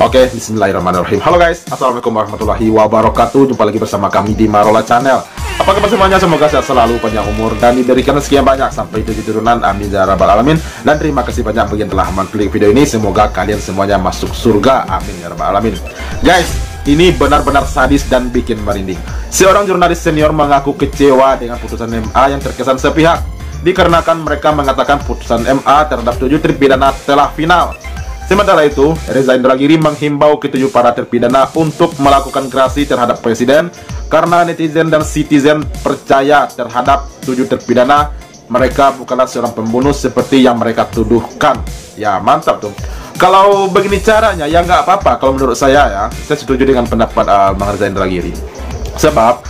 Oke, bismillahirrahmanirrahim. Halo guys, assalamualaikum warahmatullahi wabarakatuh. Jumpa lagi bersama kami di Marola Channel. Apa kabar semuanya? Semoga sehat selalu, panjang umur, dan diberikan sekian banyak sampai 7 turunan. Amin ya rabbal alamin. Dan terima kasih banyak bagi yang telah mengklik video ini. Semoga kalian semuanya masuk surga. Amin ya rabbal alamin. Guys, ini benar-benar sadis dan bikin merinding. Seorang jurnalis senior mengaku kecewa dengan putusan MA yang terkesan sepihak, dikarenakan mereka mengatakan putusan MA terhadap 7 terpidana telah final. Sementara itu, Reza Indragiri menghimbau ketujuh para terpidana untuk melakukan gerasi terhadap presiden karena netizen dan citizen percaya terhadap 7 terpidana mereka bukanlah seorang pembunuh seperti yang mereka tuduhkan. Ya, mantap tuh. Kalau begini caranya, ya nggak apa-apa. Kalau menurut saya setuju dengan pendapat Bang Reza Indragiri. Sebab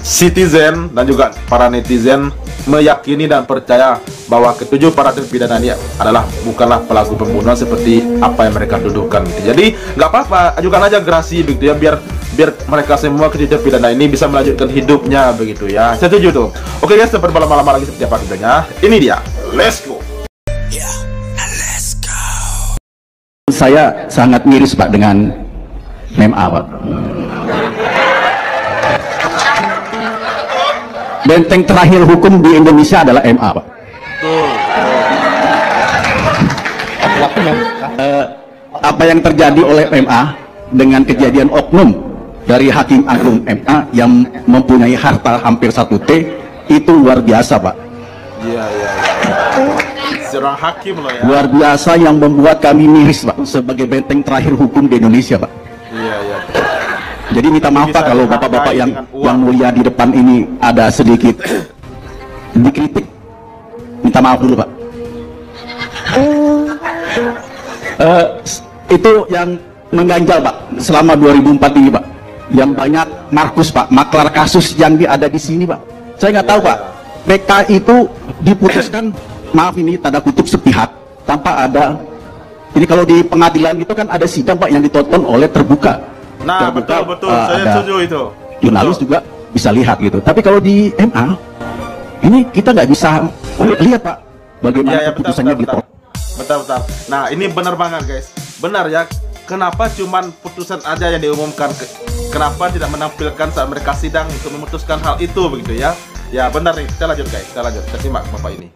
citizen dan juga para netizen meyakini dan percaya bahwa ketujuh para terpidana ini adalah bukanlah pelaku pembunuhan seperti apa yang mereka tuduhkan. Jadi nggak apa-apa, ajukan aja gerasi begitu ya, biar mereka semua ketujuh terpidana ini bisa melanjutkan hidupnya begitu ya. Saya setuju tuh. Oke guys, sampai berlama-lama lagi seperti apa videonya. Ini dia, let's go. Saya sangat miris Pak dengan MA Pak. Benteng terakhir hukum di Indonesia adalah MA Pak. Apa yang terjadi oleh MA dengan kejadian oknum dari Hakim Agung MA yang mempunyai harta hampir 1 T itu luar biasa Pak. Iya. Seorang hakim loh ya. Luar biasa yang membuat kami miris Pak sebagai benteng terakhir hukum di Indonesia Pak. Iya. Jadi minta maaf Pak kalau bapak-bapak yang mulia di depan ini ada sedikit dikritik. Minta maaf dulu Pak. Itu yang mengganjal Pak selama 2004 ini Pak. Yang banyak Markus Pak, maklar kasus yang ada di sini Pak. Saya nggak tahu Pak. PK itu diputuskan, maaf ini tanda kutip sepihak, tanpa ada. Ini kalau di pengadilan itu kan ada sidang Pak yang ditonton oleh terbuka. Nah, betul, saya setuju itu. Jurnalis juga bisa lihat gitu. Tapi kalau di MA, ini kita nggak bisa lihat Pak bagaimana keputusannya ditolak. Betul. Nah, ini benar banget guys. Benar ya. Kenapa cuman putusan aja yang diumumkan? Kenapa tidak menampilkan saat mereka sidang untuk memutuskan hal itu begitu ya? Ya benar nih. Kita lanjut guys. Kita simak Bapak ini.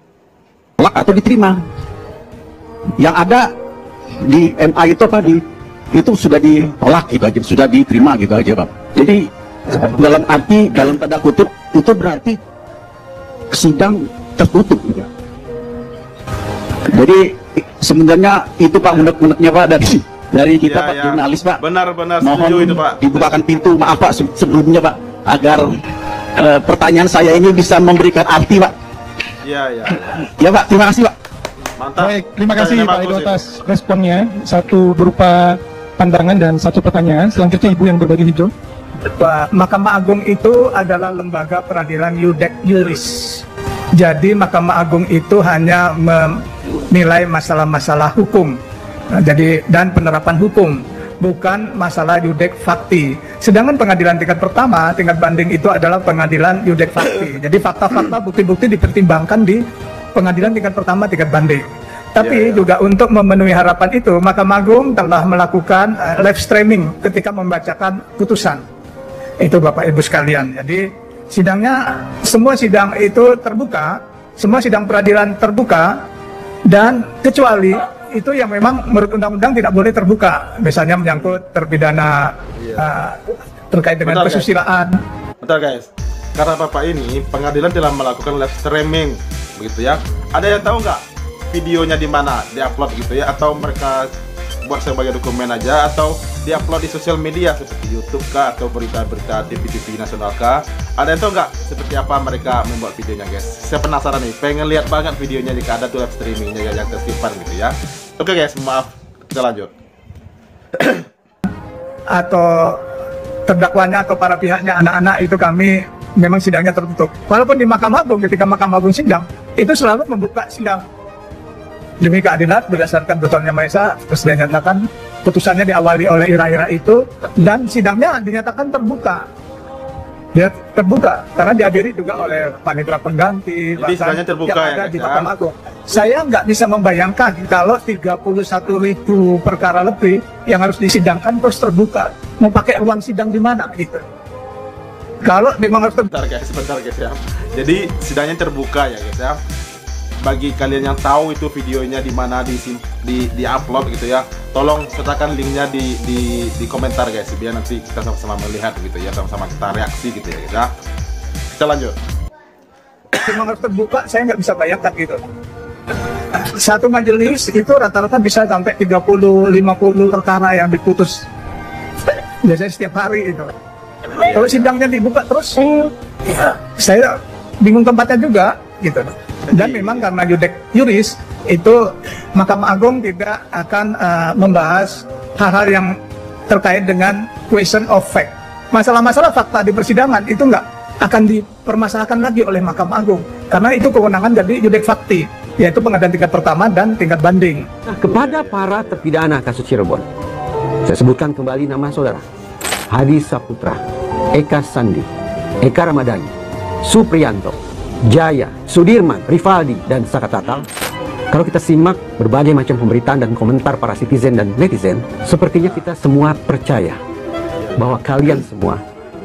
Tolak atau diterima? Yang ada di MA itu apa itu sudah ditolak gitu aja, sudah diterima gitu aja Pak. Jadi dalam tanda kutip itu berarti sidang tertutup gitu. Jadi sebenarnya itu Pak unek-uneknya Pak dari kita Pak jurnalis Pak. Benar mohon setuju itu Pak. Dibukakan pintu, maaf Pak sebelumnya Pak, agar pertanyaan saya ini bisa memberikan arti Pak. Iya. Ya Pak, terima kasih Pak. Mantap. Baik, terima kasih Pak Edo atas responnya. Satu berupa pandangan dan satu pertanyaan. Selanjutnya Ibu yang berbagi hijau. Pak, Mahkamah Agung itu adalah lembaga peradilan juris. Jadi Mahkamah Agung itu hanya menilai masalah-masalah hukum. Dan penerapan hukum, bukan masalah yudek fakti. Sedangkan pengadilan tingkat pertama, tingkat banding itu adalah pengadilan yudek fakti. Jadi fakta-fakta, bukti-bukti dipertimbangkan di pengadilan tingkat pertama, tingkat banding. Tapi juga untuk memenuhi harapan itu, Mahkamah Agung telah melakukan live streaming ketika membacakan putusan. Itu Bapak Ibu sekalian. Jadi sidangnya, semua sidang itu terbuka, semua sidang peradilan terbuka, dan kecuali itu yang memang menurut undang-undang tidak boleh terbuka. Misalnya menyangkut terpidana terkait dengan kesusilaan. Betul guys. Karena Bapak ini, pengadilan telah melakukan live streaming, begitu ya. Ada yang tahu nggak videonya di mana diupload gitu ya, atau mereka buat sebagai dokumen aja, atau diupload di sosial media seperti YouTube kah, atau berita-berita TV nasional kah? Ada yang tahu nggak seperti apa mereka membuat videonya guys? Saya penasaran nih, pengen lihat banget videonya jika ada tuh live streamingnya yang tersimpan gitu ya. Oke guys, maaf, kita lanjut. Atau terdakwanya atau para pihaknya, anak-anak itu kami memang sidangnya tertutup. Walaupun di Mahkamah Agung, ketika Mahkamah Agung sidang, itu selalu membuka sidang demi keadilan berdasarkan putusannya Maha Esa. Terus dinyatakan putusannya diawali oleh ira-ira itu, dan sidangnya dinyatakan terbuka. Dia terbuka karena dihadiri juga oleh panitera pengganti. Jadi sidangnya terbuka yang ya, ada guys, di ya? Mahkamah Agung. Saya nggak bisa membayangkan kalau 31.000 perkara lebih yang harus disidangkan terus terbuka. Mau pakai ruang sidang di mana gitu? Kalau memang harus terbuka. Sebentar guys ya. Jadi sidangnya terbuka ya guys ya. Bagi kalian yang tahu itu videonya di mana di upload gitu ya, tolong sertakan linknya di komentar guys, biar nanti kita sama-sama melihat gitu ya, sama-sama kita reaksi gitu ya guys ya. Kita lanjut. Memang harus terbuka, saya nggak bisa bayangkan gitu. Satu majelis itu rata-rata bisa sampai 30-50 perkara yang diputus. Biasanya setiap hari itu. Kalau sidangnya dibuka terus, saya bingung tempatnya juga gitu. Dan memang karena juris itu Mahkamah Agung tidak akan membahas hal-hal yang terkait dengan question of fact. Masalah-masalah fakta di persidangan itu nggak akan dipermasalahkan lagi oleh Mahkamah Agung karena itu kewenangan dari judek fakti, yaitu pengadilan tingkat pertama dan tingkat banding. Nah, kepada para terpidana kasus Cirebon, saya sebutkan kembali nama saudara: Hadi Saputra, Eka Sandi, Eka Ramadhani, Supriyanto, Jaya, Sudirman, Rivaldi, dan Saka Tatal. Kalau kita simak berbagai macam pemberitaan dan komentar para citizen dan netizen, sepertinya kita semua percaya bahwa kalian semua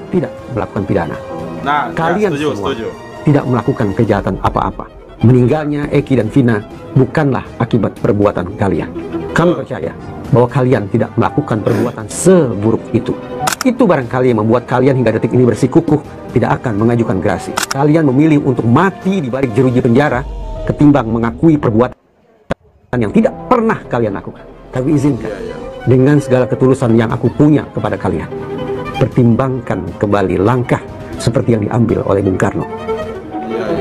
tidak melakukan pidana. Nah, Kalian ya, semua setuju. tidak melakukan kejahatan apa-apa. Meninggalnya Eki dan Vina bukanlah akibat perbuatan kalian. Kami percaya bahwa kalian tidak melakukan perbuatan seburuk itu. Itu barangkali yang membuat kalian hingga detik ini bersikukuh tidak akan mengajukan gerasi. Kalian memilih untuk mati di balik jeruji penjara ketimbang mengakui perbuatan yang tidak pernah kalian lakukan. Tapi izinkan, dengan segala ketulusan yang aku punya kepada kalian, pertimbangkan kembali langkah seperti yang diambil oleh Bung Karno.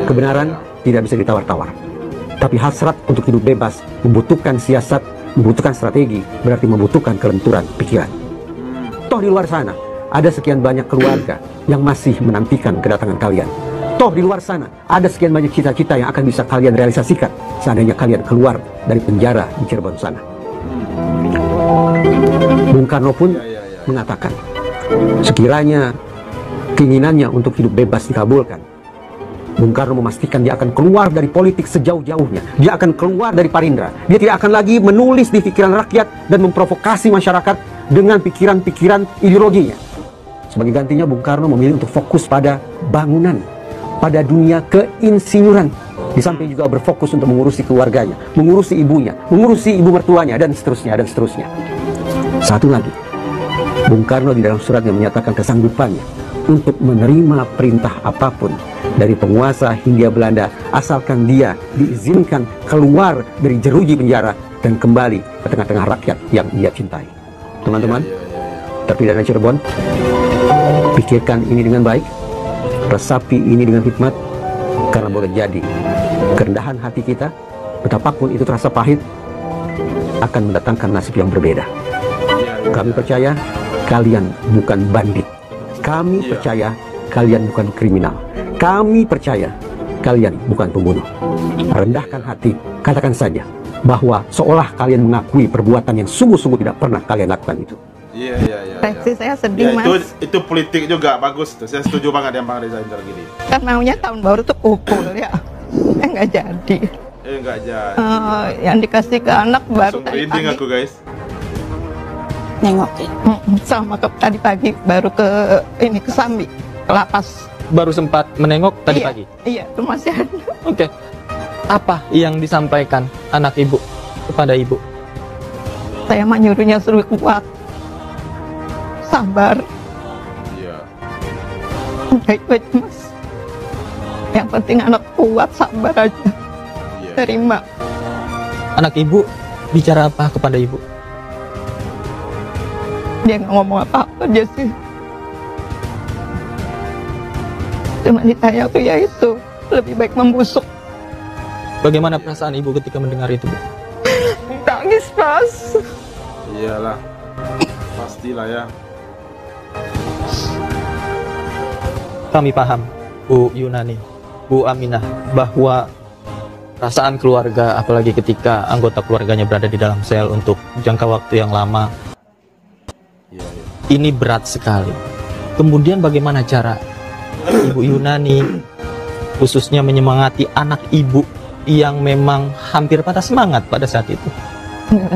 Kebenaran tidak bisa ditawar-tawar, tapi hasrat untuk hidup bebas membutuhkan siasat, membutuhkan strategi, berarti membutuhkan kelenturan pikiran. Toh di luar sana ada sekian banyak keluarga yang masih menantikan kedatangan kalian. Toh di luar sana ada sekian banyak cita-cita yang akan bisa kalian realisasikan seandainya kalian keluar dari penjara di Cirebon sana. Bung Karno pun mengatakan, sekiranya keinginannya untuk hidup bebas dikabulkan, Bung Karno memastikan dia akan keluar dari politik sejauh-jauhnya. Dia akan keluar dari Parindra. Dia tidak akan lagi menulis di pikiran rakyat dan memprovokasi masyarakat dengan pikiran-pikiran ideologinya. Sebagai gantinya, Bung Karno memilih untuk fokus pada bangunan, pada dunia keinsinyuran. Di samping juga berfokus untuk mengurusi keluarganya, mengurusi ibunya, mengurusi ibu mertuanya, dan seterusnya, dan seterusnya. Satu lagi, Bung Karno di dalam suratnya menyatakan kesanggupannya untuk menerima perintah apapun dari penguasa Hindia Belanda asalkan dia diizinkan keluar dari jeruji penjara dan kembali ke tengah-tengah rakyat yang ia cintai. Teman-teman, terpidana Cirebon, pikirkan ini dengan baik, resapi ini dengan hikmat, karena boleh jadi kerendahan hati kita, betapapun itu terasa pahit, akan mendatangkan nasib yang berbeda. Kami percaya kalian bukan bandit. Kami percaya kalian bukan kriminal. Kami percaya kalian bukan pembunuh. Rendahkan hati, katakan saja bahwa seolah kalian mengakui perbuatan yang sungguh-sungguh tidak pernah kalian lakukan itu. Iya. Reaksi saya sedih, Ya, Mas. itu politik juga bagus tuh. Saya setuju banget yang Bang Reza Indra gini. Kan maunya tahun baru tuh kumpul ya. Nggak jadi. Enggak jadi. Yang dikasih ke anak baru Langsung tadi merinding pagi. aku guys. Nengokin. Sama tadi pagi baru ke ini ke Sambi, ke lapas. Baru sempat menengok tadi Iya, pagi. Iya, itu masih ada. Oke. Apa yang disampaikan anak ibu kepada ibu? Saya mah nyuruhnya suruh kuat, sabar. Iya. Baik-baik, Mas. Yang penting anak kuat, sabar aja. Iya. Terima. Anak ibu bicara apa kepada ibu? Dia nggak ngomong apa-apa aja sih. Cuma ditanya tuh ya itu, lebih baik membusuk. Bagaimana perasaan ibu ketika mendengar itu, Bu? Tangis, Mas. Iyalah. Pastilah ya. Kami paham, Bu Yunani, Bu Aminah, bahwa perasaan keluarga, apalagi ketika anggota keluarganya berada di dalam sel untuk jangka waktu yang lama, Iya. ini berat sekali. Kemudian bagaimana cara Ibu Yunani, khususnya menyemangati anak ibu yang memang hampir patah semangat pada saat itu?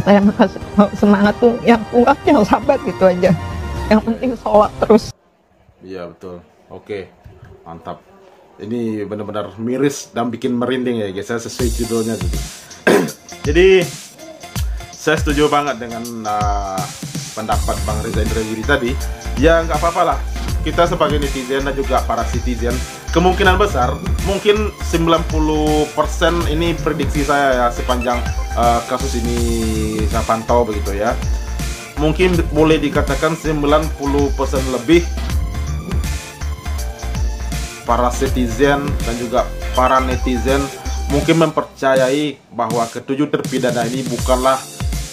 Saya makasih semangat tuh yang kuat, yang sabar gitu aja. Yang penting sholat terus. Iya betul. Oke, mantap. Ini benar-benar miris dan bikin merinding ya guys. Saya sesuai judulnya gitu. Jadi saya setuju banget dengan pendapat Bang Reza Indragiri tadi. Ya nggak apa-apa lah. Kita sebagai netizen dan juga para citizen, kemungkinan besar mungkin 90% ini prediksi saya ya, sepanjang kasus ini saya pantau begitu ya. Mungkin boleh dikatakan 90% lebih para citizen dan juga para netizen mungkin mempercayai bahwa ketujuh terpidana ini bukanlah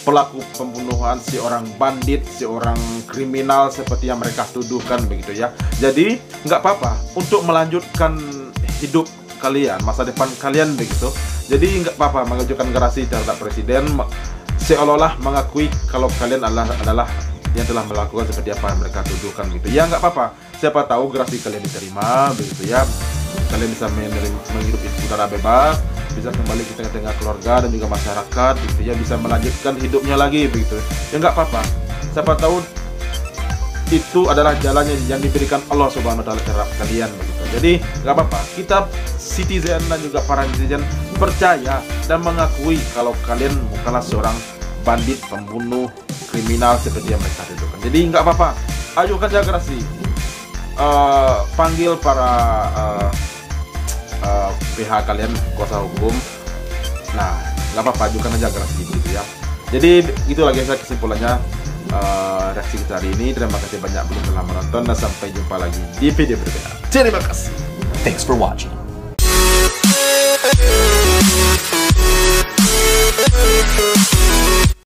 pelaku pembunuhan seorang bandit, seorang kriminal seperti yang mereka tuduhkan begitu ya. Jadi nggak apa-apa untuk melanjutkan hidup kalian, masa depan kalian begitu. Jadi nggak apa-apa mengajukan gerasi terhadap presiden seolah-olah mengakui kalau kalian adalah yang telah melakukan seperti apa yang mereka tuduhkan gitu. Ya nggak apa-apa. Siapa tahu gerasi kalian diterima begitu ya. Kalian bisa menghirup udara bebas, bisa kembali ke tengah-tengah keluarga dan juga masyarakat gitu ya, bisa melanjutkan hidupnya lagi begitu. Ya nggak apa-apa. Siapa tahu itu adalah jalannya yang diberikan Allah Subhanahu wa taala terhadap kalian begitu. Jadi nggak apa-apa. Kita citizen dan juga para netizen percaya dan mengakui kalau kalian bukanlah seorang bandit, pembunuh, kriminal seperti yang mereka tuduhkan. Jadi nggak apa-apa. Ajukan saja gerasi. Panggil para pihak kalian, kuasa hukum. Nah, nggak apa-apa, ajukan aja gerasi gitu ya. Jadi itulah guys kesimpulannya reaksi kita hari ini. Terima kasih banyak belum telah menonton dan sampai jumpa lagi di video berikutnya. Terima kasih. Thanks for watching.